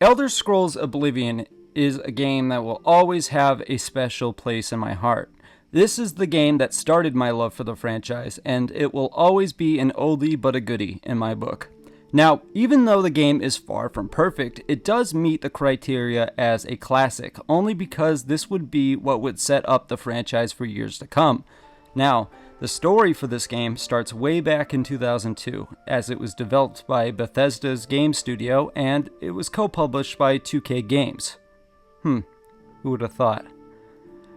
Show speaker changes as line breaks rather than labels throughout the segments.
Elder Scrolls Oblivion is a game that will always have a special place in my heart. This is the game that started my love for the franchise, and it will always be an oldie but a goodie in my book. Now, even though the game is far from perfect, it does meet the criteria as a classic, only because this would be what would set up the franchise for years to come. Now, the story for this game starts way back in 2002, as it was developed by Bethesda's game studio, and it was co-published by 2K Games. Who would have thought?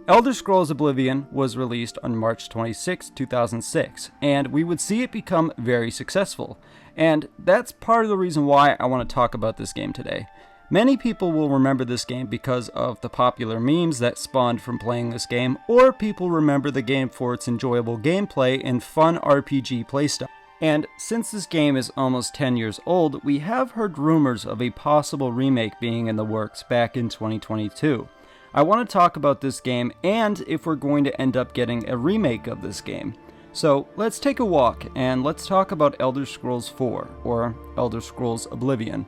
Elder Scrolls Oblivion was released on March 26, 2006, and we would see it become very successful. And that's part of the reason why I want to talk about this game today. Many people will remember this game because of the popular memes that spawned from playing this game, or people remember the game for its enjoyable gameplay and fun RPG playstyle. And since this game is almost 10 years old, we have heard rumors of a possible remake being in the works back in 2022. I want to talk about this game and if we're going to end up getting a remake of this game. So let's take a walk and let's talk about Elder Scrolls 4, or Elder Scrolls Oblivion.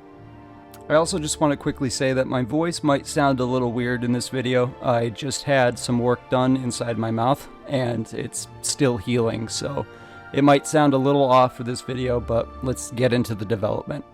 I also just want to quickly say that my voice might sound a little weird in this video. I just had some work done inside my mouth and it's still healing, so it might sound a little off for this video, but let's get into the development.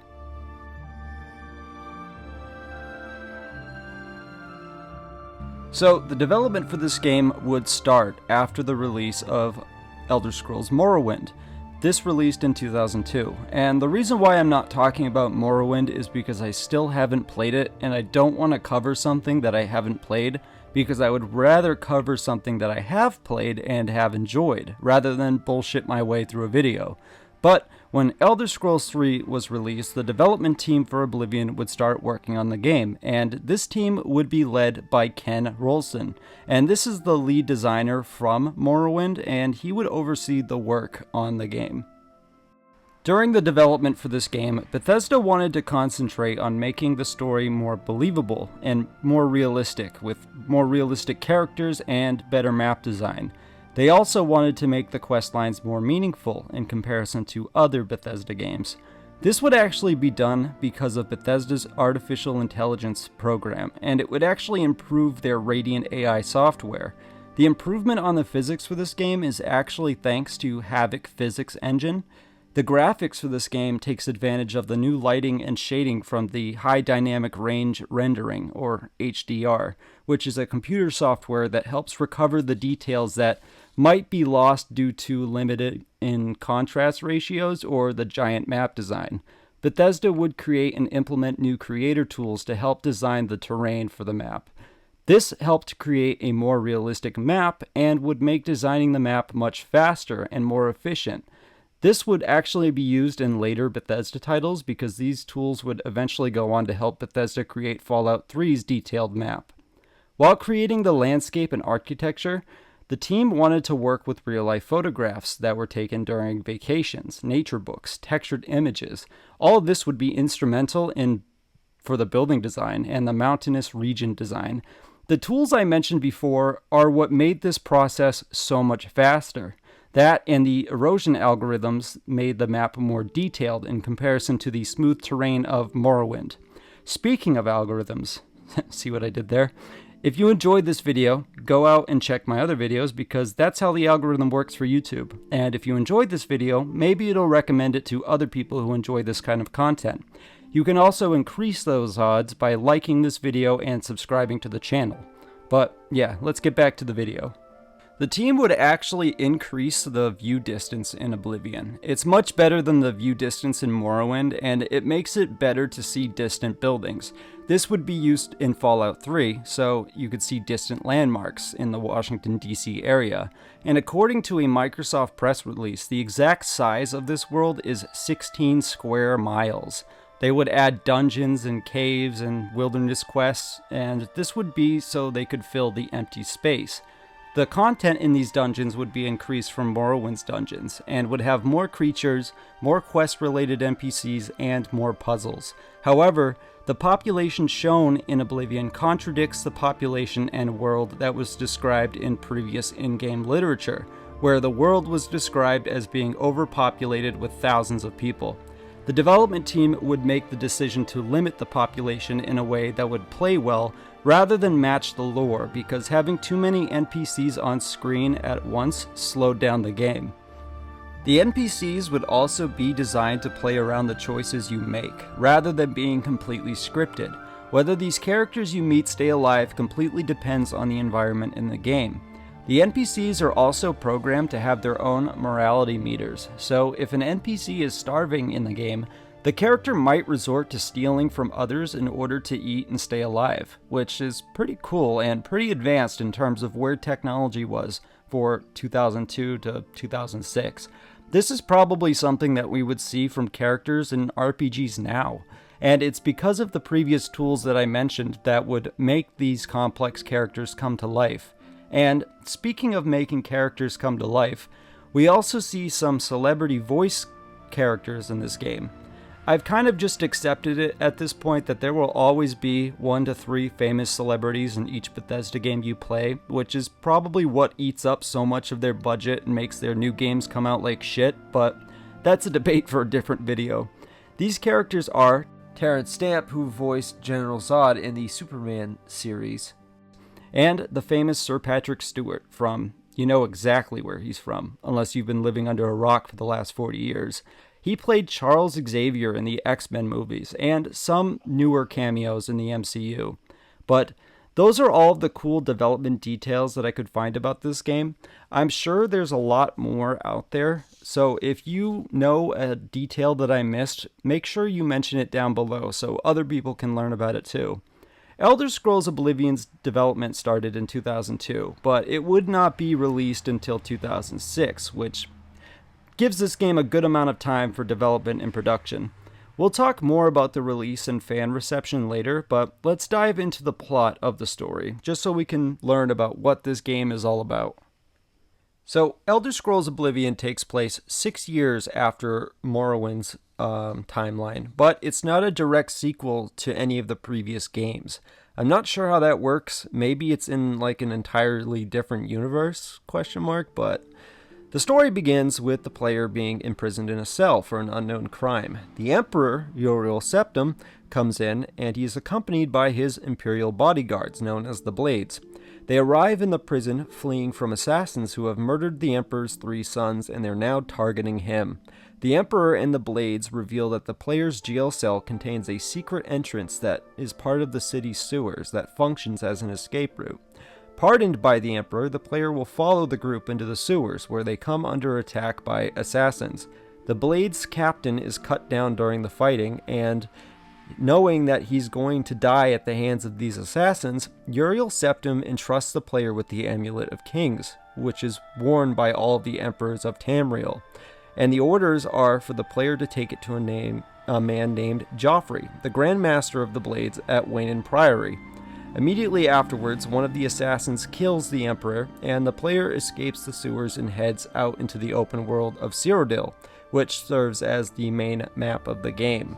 So, the development for this game would start after the release of Elder Scrolls Morrowind. This released in 2002, and the reason why I'm not talking about Morrowind is because I still haven't played it, and I don't want to cover something that I haven't played, because I would rather cover something that I have played and have enjoyed, rather than bullshit my way through a video. But when Elder Scrolls 3 was released, the development team for Oblivion would start working on the game, and this team would be led by Ken Rolston. And this is the lead designer from Morrowind, and he would oversee the work on the game. During the development for this game, Bethesda wanted to concentrate on making the story more believable and more realistic, with more realistic characters and better map design. They also wanted to make the questlines more meaningful in comparison to other Bethesda games. This would actually be done because of Bethesda's artificial intelligence program, and it would actually improve their Radiant AI software. The improvement on the physics for this game is actually thanks to Havok Physics Engine. The graphics for this game takes advantage of the new lighting and shading from the High Dynamic Range Rendering, or HDR, which is a computer software that helps recover the details that might be lost due to limited in contrast ratios or the giant map design. Bethesda would create and implement new creator tools to help design the terrain for the map. This helped create a more realistic map and would make designing the map much faster and more efficient. This would actually be used in later Bethesda titles because these tools would eventually go on to help Bethesda create Fallout 3's detailed map. While creating the landscape and architecture, the team wanted to work with real-life photographs that were taken during vacations, nature books, textured images. All of this would be instrumental for the building design and the mountainous region design. The tools I mentioned before are what made this process so much faster. That and the erosion algorithms made the map more detailed in comparison to the smooth terrain of Morrowind. Speaking of algorithms, see what I did there? If you enjoyed this video, go out and check my other videos because that's how the algorithm works for YouTube. And if you enjoyed this video, maybe it'll recommend it to other people who enjoy this kind of content. You can also increase those odds by liking this video and subscribing to the channel. But yeah, let's get back to the video. The team would actually increase the view distance in Oblivion. It's much better than the view distance in Morrowind, and it makes it better to see distant buildings. This would be used in Fallout 3, so you could see distant landmarks in the Washington, D.C. area. And according to a Microsoft press release, the exact size of this world is 16 square miles. They would add dungeons and caves and wilderness quests, and this would be so they could fill the empty space. The content in these dungeons would be increased from Morrowind's dungeons, and would have more creatures, more quest-related NPCs, and more puzzles. However, the population shown in Oblivion contradicts the population and world that was described in previous in-game literature, where the world was described as being overpopulated with thousands of people. The development team would make the decision to limit the population in a way that would play well rather than match the lore, because having too many NPCs on screen at once slowed down the game. The NPCs would also be designed to play around the choices you make, rather than being completely scripted. Whether these characters you meet stay alive completely depends on the environment in the game. The NPCs are also programmed to have their own morality meters, so if an NPC is starving in the game, the character might resort to stealing from others in order to eat and stay alive, which is pretty cool and pretty advanced in terms of where technology was for 2002 to 2006. This is probably something that we would see from characters in RPGs now, and it's because of the previous tools that I mentioned that would make these complex characters come to life. And speaking of making characters come to life, we also see some celebrity voice characters in this game. I've kind of just accepted it at this point that there will always be 1 to 3 famous celebrities in each Bethesda game you play, which is probably what eats up so much of their budget and makes their new games come out like shit, but that's a debate for a different video. These characters are
Terrence Stamp, who voiced General Zod in the Superman series,
and the famous Sir Patrick Stewart from, you know exactly where he's from, unless you've been living under a rock for the last 40 years. He played Charles Xavier in the X-Men movies, and some newer cameos in the MCU. But those are all of the cool development details that I could find about this game. I'm sure there's a lot more out there, so if you know a detail that I missed, make sure you mention it down below so other people can learn about it too. Elder Scrolls Oblivion's development started in 2002, but it would not be released until 2006, which gives this game a good amount of time for development and production. We'll talk more about the release and fan reception later, but let's dive into the plot of the story, just so we can learn about what this game is all about. So, Elder Scrolls Oblivion takes place 6 years after Morrowind's timeline, but it's not a direct sequel to any of the previous games. I'm not sure how that works. Maybe it's in like an entirely different universe, but the story begins with the player being imprisoned in a cell for an unknown crime. The Emperor, Uriel Septim, comes in, and he is accompanied by his Imperial bodyguards, known as the Blades. They arrive in the prison fleeing from assassins who have murdered the Emperor's 3 sons, and they're now targeting him. The Emperor and the Blades reveal that the player's jail cell contains a secret entrance that is part of the city's sewers that functions as an escape route. Pardoned by the Emperor, the player will follow the group into the sewers, where they come under attack by assassins. The Blades' captain is cut down during the fighting, and knowing that he's going to die at the hands of these assassins, Uriel Septim entrusts the player with the Amulet of Kings, which is worn by all of the emperors of Tamriel. And the orders are for the player to take it to a man named Joffrey, the Grand Master of the Blades at Wayne Priory. Immediately afterwards, one of the assassins kills the Emperor, and the player escapes the sewers and heads out into the open world of Cyrodiil, which serves as the main map of the game.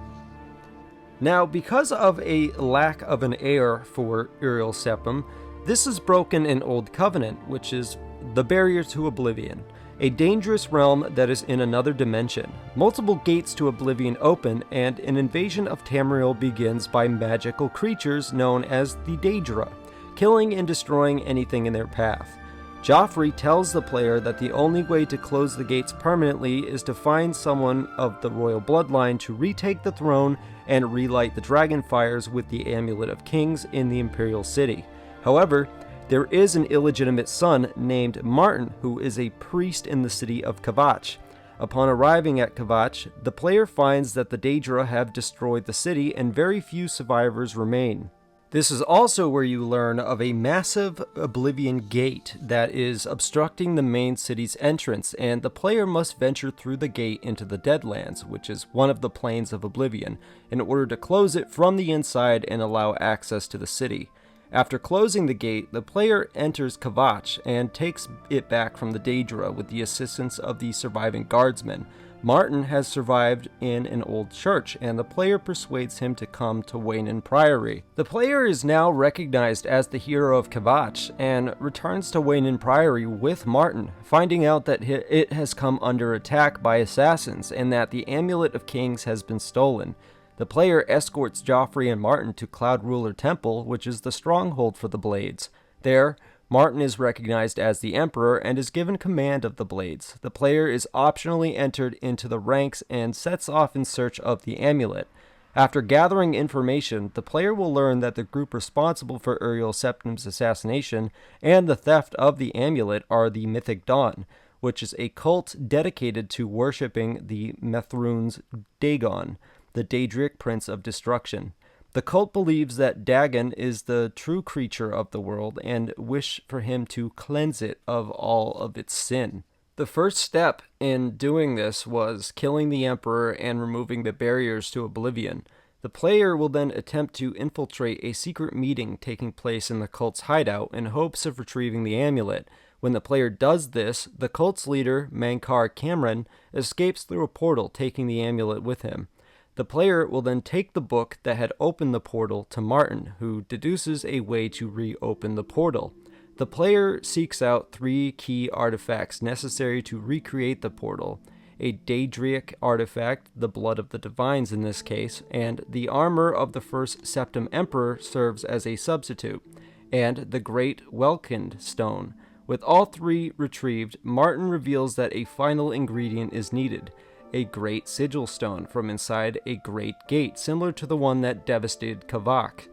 Now, because of a lack of an heir for Uriel Septim, this is broken in Old Covenant, which is the barrier to Oblivion, a dangerous realm that is in another dimension. Multiple gates to Oblivion open, and an invasion of Tamriel begins by magical creatures known as the Daedra, killing and destroying anything in their path. Joffrey tells the player that the only way to close the gates permanently is to find someone of the royal bloodline to retake the throne and relight the dragon fires with the Amulet of Kings in the Imperial City. However, there is an illegitimate son named Martin who is a priest in the city of Kvatch. Upon arriving at Kvatch, the player finds that the Daedra have destroyed the city and very few survivors remain. This is also where you learn of a massive Oblivion gate that is obstructing the main city's entrance, and the player must venture through the gate into the Deadlands, which is one of the planes of Oblivion, in order to close it from the inside and allow access to the city. After closing the gate, the player enters Kvatch and takes it back from the Daedra with the assistance of the surviving guardsmen. Martin has survived in an old church, and the player persuades him to come to Wayne Priory. The player is now recognized as the hero of Kvatch and returns to Wayne Priory with Martin, finding out that it has come under attack by assassins and that the Amulet of Kings has been stolen. The player escorts Joffrey and Martin to Cloud Ruler Temple, which is the stronghold for the Blades. There, Martin is recognized as the Emperor and is given command of the Blades. The player is optionally entered into the ranks and sets off in search of the amulet. After gathering information, the player will learn that the group responsible for Uriel Septim's assassination and the theft of the amulet are the Mythic Dawn, which is a cult dedicated to worshipping the Mithrune's Dagon, the Daedric Prince of Destruction. The cult believes that Dagon is the true creature of the world and wish for him to cleanse it of all of its sin. The first step in doing this was killing the Emperor and removing the barriers to Oblivion. The player will then attempt to infiltrate a secret meeting taking place in the cult's hideout in hopes of retrieving the amulet. When the player does this, the cult's leader, Mankar Cameron, escapes through a portal, taking the amulet with him. The player will then take the book that had opened the portal to Martin, who deduces a way to reopen the portal. The player seeks out 3 key artifacts necessary to recreate the portal: a Daedric artifact, the blood of the divines in this case, and the armor of the first Septim Emperor serves as a substitute, and the Great Welkind Stone. With all 3 retrieved, Martin reveals that a final ingredient is needed: a great sigil stone from inside a great gate, similar to the one that devastated Kavak.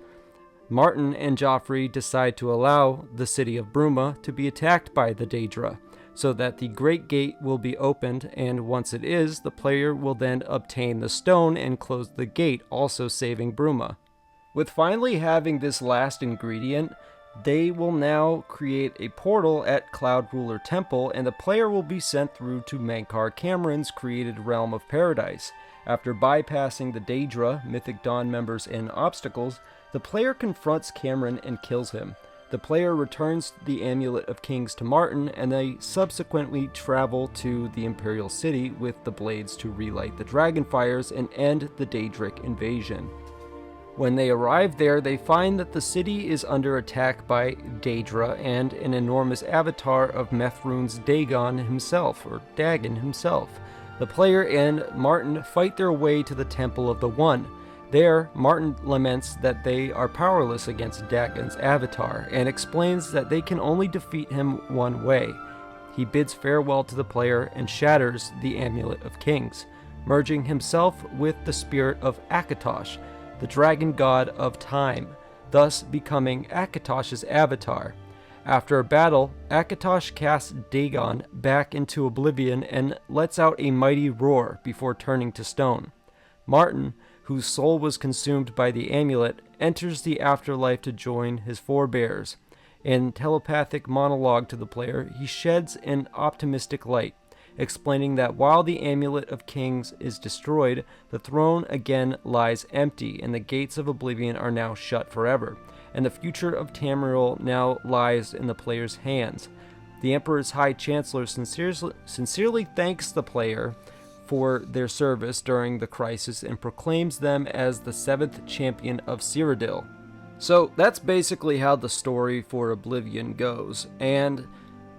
Martin and Joffrey decide to allow the city of Bruma to be attacked by the Daedra, so that the great gate will be opened, and once it is, the player will then obtain the stone and close the gate, also saving Bruma. With finally having this last ingredient, they will now create a portal at Cloud Ruler Temple, and the player will be sent through to Mankar Cameron's created realm of paradise. After bypassing the Daedra, Mythic Dawn members, and obstacles, the player confronts Cameron and kills him. The player returns the Amulet of Kings to Martin, and they subsequently travel to the Imperial City with the Blades to relight the Dragonfires and end the Daedric invasion. When they arrive there, they find that the city is under attack by Daedra and an enormous avatar of Mithrune's Dagon himself, or Dagon himself. The player and Martin fight their way to the Temple of the One. There, Martin laments that they are powerless against Dagon's avatar, and explains that they can only defeat him one way. He bids farewell to the player and shatters the Amulet of Kings, merging himself with the spirit of Akatosh, the dragon god of time, thus becoming Akatosh's avatar. After a battle, Akatosh casts Dagon back into Oblivion and lets out a mighty roar before turning to stone. Martin, whose soul was consumed by the amulet, enters the afterlife to join his forebears. In telepathic monologue to the player, he sheds an optimistic light, explaining that while the Amulet of Kings is destroyed, the throne again lies empty, and the gates of Oblivion are now shut forever, and the future of Tamriel now lies in the player's hands. The Emperor's High Chancellor sincerely thanks the player for their service during the crisis and proclaims them as the 7th champion of Cyrodiil. So that's basically how the story for Oblivion goes, and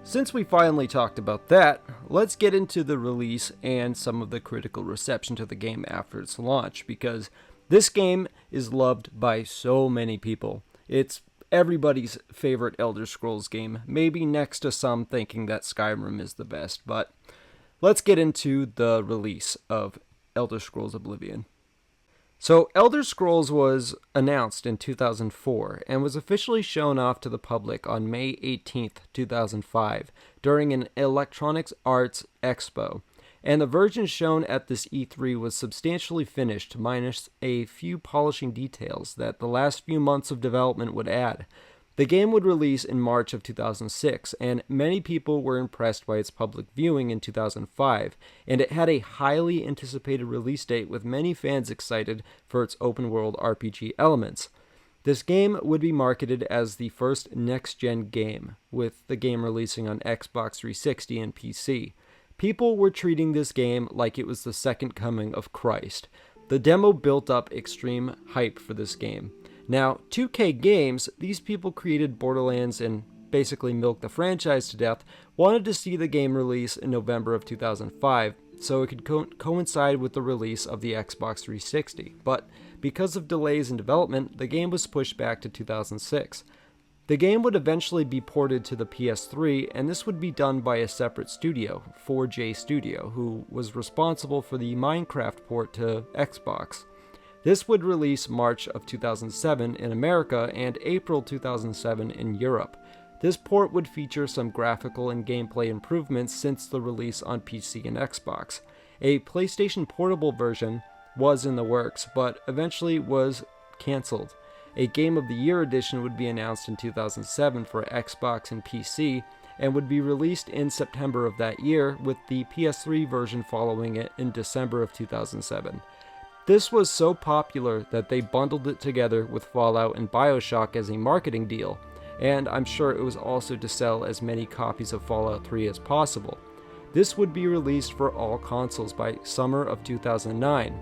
since we finally talked about that, let's get into the release and some of the critical reception to the game after its launch, because this game is loved by so many people. It's everybody's favorite Elder Scrolls game, maybe next to some thinking that Skyrim is the best, but let's get into the release of Elder Scrolls Oblivion. So, Elder Scrolls was announced in 2004 and was officially shown off to the public on May 18th, 2005, during an Electronics Arts Expo, and the version shown at this E3 was substantially finished, minus a few polishing details that the last few months of development would add. The game would release in March of 2006, and many people were impressed by its public viewing in 2005, and it had a highly anticipated release date with many fans excited for its open-world RPG elements. This game would be marketed as the first next-gen game, with the game releasing on Xbox 360 and PC. People were treating this game like it was the second coming of Christ. The demo built up extreme hype for this game. Now, 2K Games, these people created Borderlands and basically milked the franchise to death, wanted to see the game release in November of 2005, so it could coincide with the release of the Xbox 360. But because of delays in development, the game was pushed back to 2006. The game would eventually be ported to the PS3, and this would be done by a separate studio, 4J Studio, who was responsible for the Minecraft port to Xbox. This would release March of 2007 in America and April 2007 in Europe. This port would feature some graphical and gameplay improvements since the release on PC and Xbox. A PlayStation Portable version was in the works, but eventually was cancelled. A Game of the Year edition would be announced in 2007 for Xbox and PC, and would be released in September of that year, with the PS3 version following it in December of 2007. This was so popular that they bundled it together with Fallout and BioShock as a marketing deal, and I'm sure it was also to sell as many copies of Fallout 3 as possible. This would be released for all consoles by summer of 2009.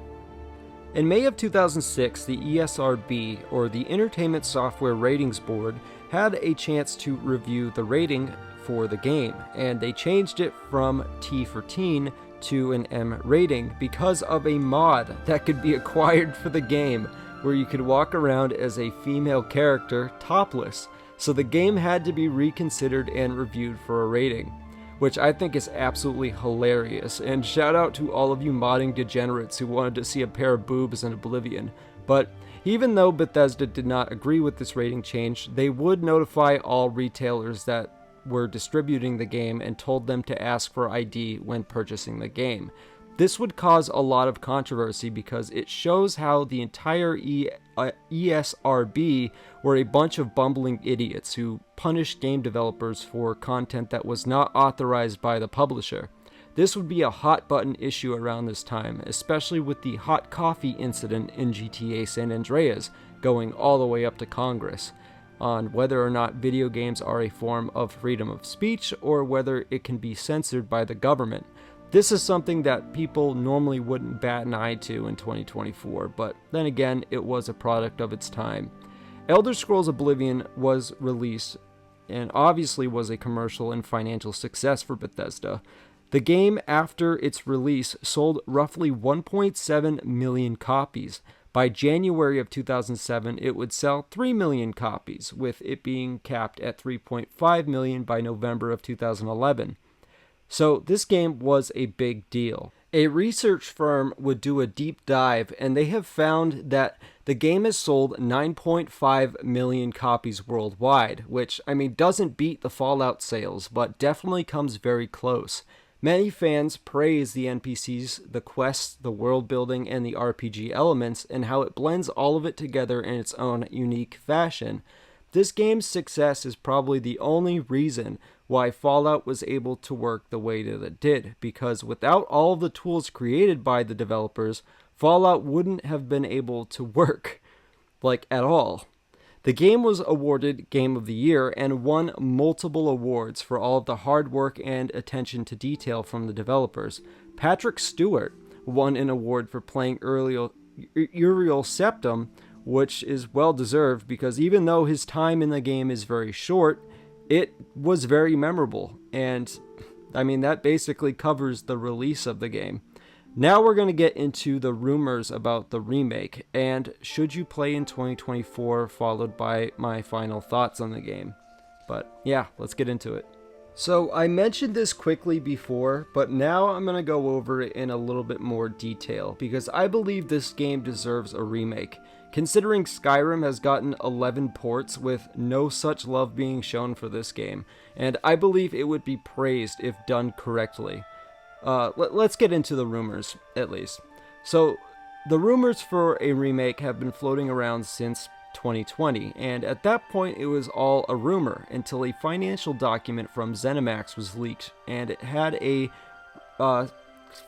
In May of 2006, the ESRB, or the Entertainment Software Ratings Board, had a chance to review the rating for the game, and they changed it from T for teen to an M rating because of a mod that could be acquired for the game, where you could walk around as a female character topless. So the game had to be reconsidered and reviewed for a rating, which I think is absolutely hilarious, and shout out to all of you modding degenerates who wanted to see a pair of boobs in Oblivion. But even though Bethesda did not agree with this rating change, they would notify all retailers that were distributing the game and told them to ask for ID when purchasing the game. This would cause a lot of controversy because it shows how the entire ESRB were a bunch of bumbling idiots who punished game developers for content that was not authorized by the publisher. This would be a hot button issue around this time, especially with the hot coffee incident in GTA San Andreas going all the way up to Congress, on whether or not video games are a form of freedom of speech or whether it can be censored by the government. This is something that people normally wouldn't bat an eye to in 2024, but then again, it was a product of its time. Elder Scrolls Oblivion was released and obviously was a commercial and financial success for Bethesda. The game, after its release, sold roughly 1.7 million copies. By January of 2007, it would sell 3 million copies, with it being capped at 3.5 million by November of 2011. So this game was a big deal. A research firm would do a deep dive, and they have found that the game has sold 9.5 million copies worldwide, which, doesn't beat the Fallout sales, but definitely comes very close. Many fans praise the NPCs, the quests, the world building, and the RPG elements, and how it blends all of it together in its own unique fashion. This game's success is probably the only reason why Fallout was able to work the way that it did, because without all of the tools created by the developers, Fallout wouldn't have been able to work, at all. The game was awarded Game of the Year and won multiple awards for all of the hard work and attention to detail from the developers. Patrick Stewart won an award for playing Uriel Septim, which is well deserved because even though his time in the game is very short, it was very memorable, and that basically covers the release of the game. Now we're going to get into the rumors about the remake, and should you play in 2024, followed by my final thoughts on the game. But yeah, let's get into it. So I mentioned this quickly before, but now I'm going to go over it in a little bit more detail, because I believe this game deserves a remake. Considering Skyrim has gotten 11 ports with no such love being shown for this game, and I believe it would be praised if done correctly. Let's get into the rumors, at least. So, the rumors for a remake have been floating around since 2020, and at that point it was all a rumor until a financial document from ZeniMax was leaked, and it had a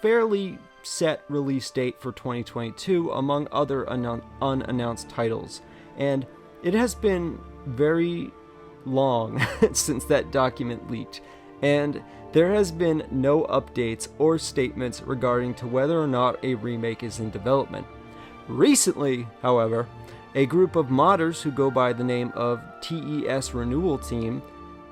fairly set release date for 2022 among other unannounced titles. And it has been very long since that document leaked, and there has been no updates or statements regarding to whether or not a remake is in development. Recently, however, a group of modders who go by the name of TES Renewal Team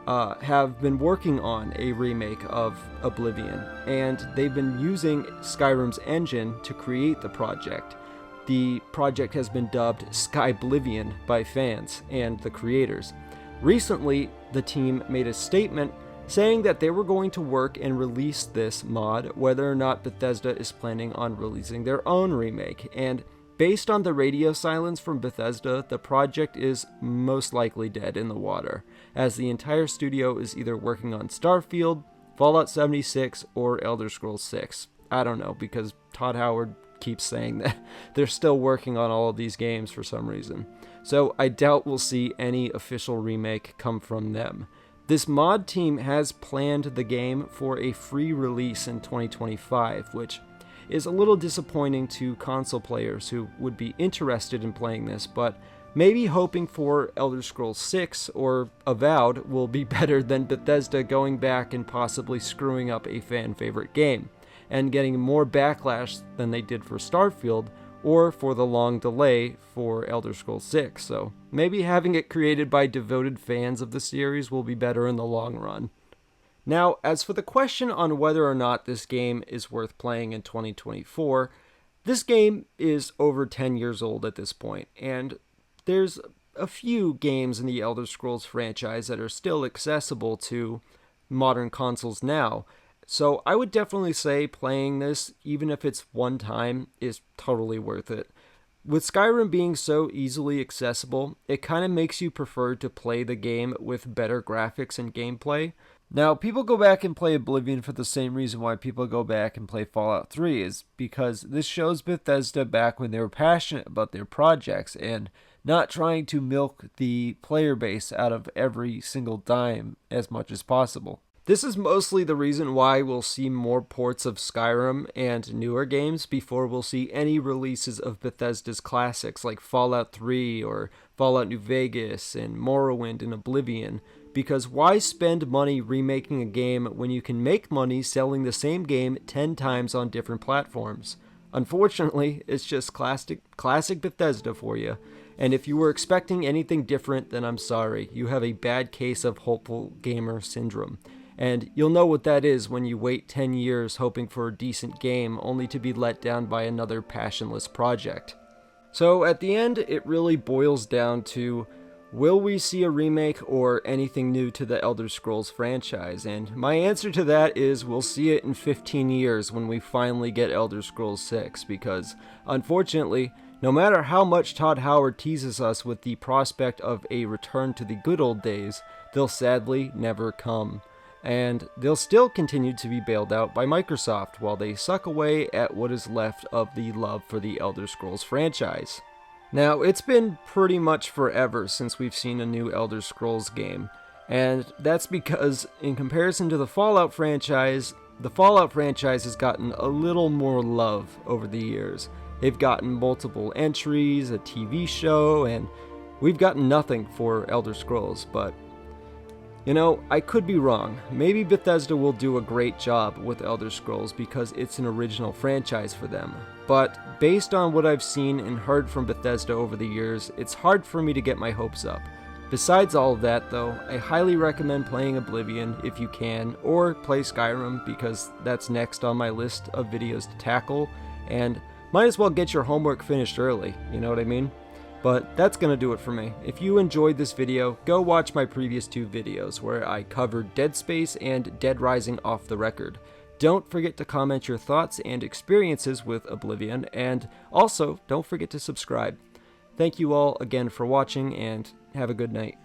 have been working on a remake of Oblivion, and they've been using Skyrim's engine to create the project. The project has been dubbed Skyblivion by fans and the creators. Recently, the team made a statement saying that they were going to work and release this mod whether or not Bethesda is planning on releasing their own remake, and based on the radio silence from Bethesda, the project is most likely dead in the water, as the entire studio is either working on Starfield, Fallout 76, or Elder Scrolls 6. I don't know, because Todd Howard keeps saying that they're still working on all of these games for some reason. So I doubt we'll see any official remake come from them. This mod team has planned the game for a free release in 2025, which is a little disappointing to console players who would be interested in playing this, but maybe hoping for Elder Scrolls 6 or Avowed will be better than Bethesda going back and possibly screwing up a fan favorite game, and getting more backlash than they did for Starfield, or for the long delay for Elder Scrolls 6, so maybe having it created by devoted fans of the series will be better in the long run. Now, as for the question on whether or not this game is worth playing in 2024, this game is over 10 years old at this point, and there's a few games in the Elder Scrolls franchise that are still accessible to modern consoles now, so I would definitely say playing this, even if it's one time, is totally worth it. With Skyrim being so easily accessible, it kind of makes you prefer to play the game with better graphics and gameplay. Now, people go back and play Oblivion for the same reason why people go back and play Fallout 3, is because this shows Bethesda back when they were passionate about their projects and not trying to milk the player base out of every single dime as much as possible. This is mostly the reason why we'll see more ports of Skyrim and newer games before we'll see any releases of Bethesda's classics like Fallout 3 or Fallout New Vegas and Morrowind and Oblivion, because why spend money remaking a game when you can make money selling the same game 10 times on different platforms? Unfortunately, it's just classic Bethesda for you. And if you were expecting anything different, then I'm sorry. You have a bad case of hopeful gamer syndrome. And you'll know what that is when you wait 10 years hoping for a decent game only to be let down by another passionless project. So at the end, it really boils down to, will we see a remake or anything new to the Elder Scrolls franchise? And my answer to that is we'll see it in 15 years when we finally get Elder Scrolls 6, because unfortunately, no matter how much Todd Howard teases us with the prospect of a return to the good old days, they'll sadly never come. And they'll still continue to be bailed out by Microsoft while they suck away at what is left of the love for the Elder Scrolls franchise. Now, it's been pretty much forever since we've seen a new Elder Scrolls game, and that's because, in comparison to the Fallout franchise has gotten a little more love over the years. They've gotten multiple entries, a TV show, and we've gotten nothing for Elder Scrolls, but you know, I could be wrong. Maybe Bethesda will do a great job with Elder Scrolls because it's an original franchise for them. But based on what I've seen and heard from Bethesda over the years, it's hard for me to get my hopes up. Besides all of that though, I highly recommend playing Oblivion if you can, or play Skyrim because that's next on my list of videos to tackle, and might as well get your homework finished early, you know what I mean? But that's going to do it for me. If you enjoyed this video, go watch my previous 2 videos where I covered Dead Space and Dead Rising off the record. Don't forget to comment your thoughts and experiences with Oblivion, and also don't forget to subscribe. Thank you all again for watching, and have a good night.